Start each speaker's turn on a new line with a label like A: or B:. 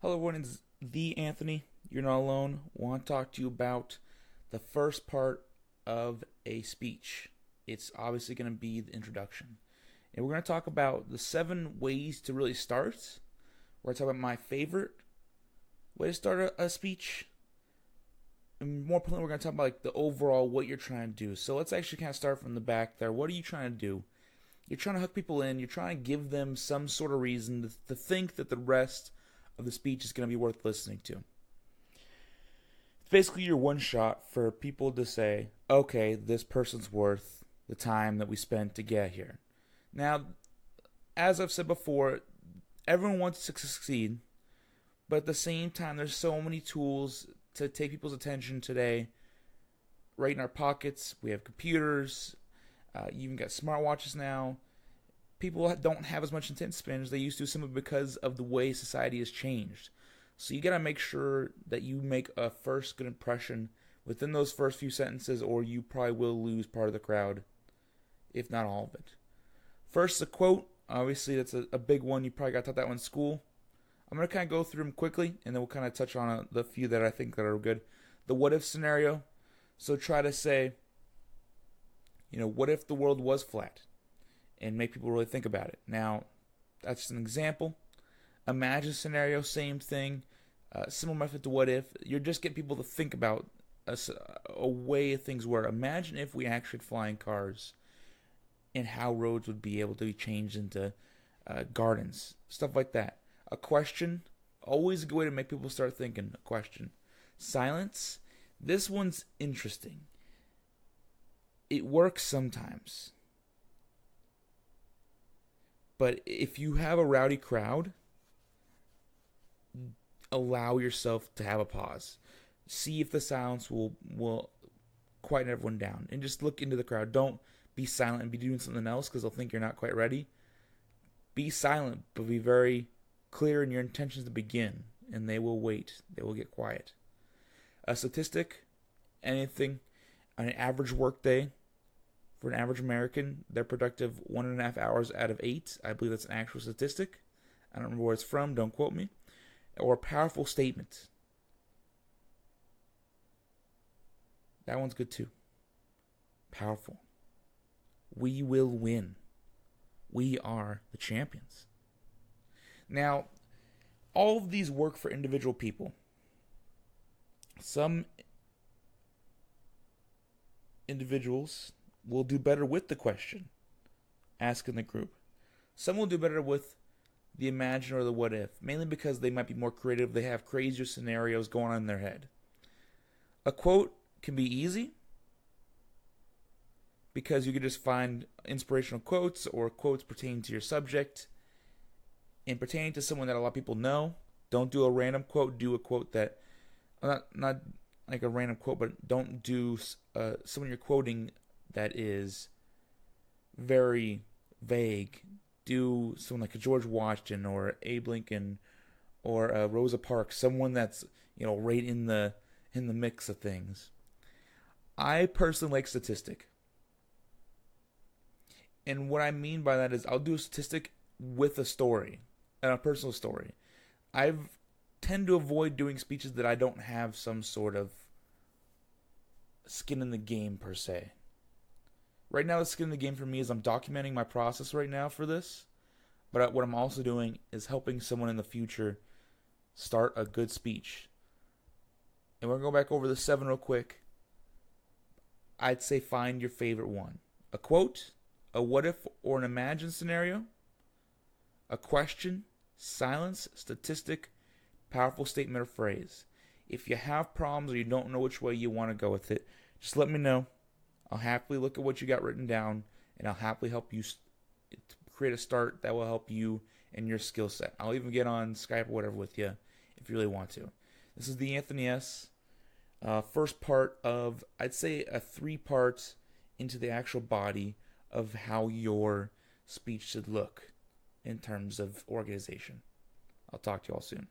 A: Hello, everyone. It's the Anthony. You're not alone. Want to talk to you about the first part of a speech. It's obviously going to be the introduction. And we're going to talk about the 7 ways to really start. We're going to talk about my favorite way to start a speech. And more importantly, we're going to talk about the overall what you're trying to do. So let's actually kind of start from the back there. What are you trying to do? You're trying to hook people in. You're trying to give them some sort of reason to think that the rest of the speech is going to be worth listening to. It's basically your one shot for people to say, okay, this person's worth the time that we spent to get here. Now, as I've said before, everyone wants to succeed, but at the same time, there's so many tools to take people's attention today. Right in our pockets, we have computers, you even got smartwatches now. People don't have as much attention span as they used to simply because of the way society has changed. So you gotta make sure that you make a first good impression within those first few sentences, or you probably will lose part of the crowd, if not all of it. First, a quote. Obviously, that's a big one. You probably got taught that one in school. I'm gonna kind of go through them quickly, and then we'll kind of touch on the few that I think that are good. The what if scenario. So try to say, what if the world was flat? And make people really think about it. Now, that's just an example. Imagine scenario, same thing. Similar method to what if. You're just getting people to think about a way things were. Imagine if we actually had flying cars and how roads would be able to be changed into gardens. Stuff like that. A question, always a good way to make people start thinking. A question. Silence. This one's interesting. It works sometimes. But if you have a rowdy crowd, allow yourself to have a pause. See if the silence will quieten everyone down. And just look into the crowd. Don't be silent and be doing something else because they'll think you're not quite ready. Be silent, but be very clear in your intentions to begin. And they will wait. They will get quiet. A statistic, anything, on an average workday, for an average American, they're productive 1.5 hours out of 8. I believe that's an actual statistic. I don't remember where it's from. Don't quote me. Or a powerful statement. That one's good too. Powerful. We will win. We are the champions. Now, all of these work for individual people. Some individuals will do better with the question asked in the group. Some will do better with the imagine or the what if, mainly because they might be more creative. They have crazier scenarios going on in their head. A quote can be easy because you can just find inspirational quotes or quotes pertaining to your subject and pertaining to someone that a lot of people know. Don't do a random quote. Do a quote that, not like a random quote, but don't do someone you're quoting that is very vague. Do someone like a George Washington or Abe Lincoln or Rosa Parks, someone that's right in the mix of things. I personally like statistic, and what I mean by that is I'll do a statistic with a story and a personal story. I tend to avoid doing speeches that I don't have some sort of skin in the game per se. Right now, the skin in the game for me is I'm documenting my process right now for this. But what I'm also doing is helping someone in the future start a good speech. And we're going to go back over the 7 real quick. I'd say find your favorite one. A quote, a what if or an imagine scenario, a question, silence, statistic, powerful statement or phrase. If you have problems or you don't know which way you want to go with it, just let me know. I'll happily look at what you got written down, and I'll happily help you create a start that will help you and your skill set. I'll even get on Skype or whatever with you if you really want to. This is the Anthony S. First part of, I'd say, a 3 parts into the actual body of how your speech should look in terms of organization. I'll talk to you all soon.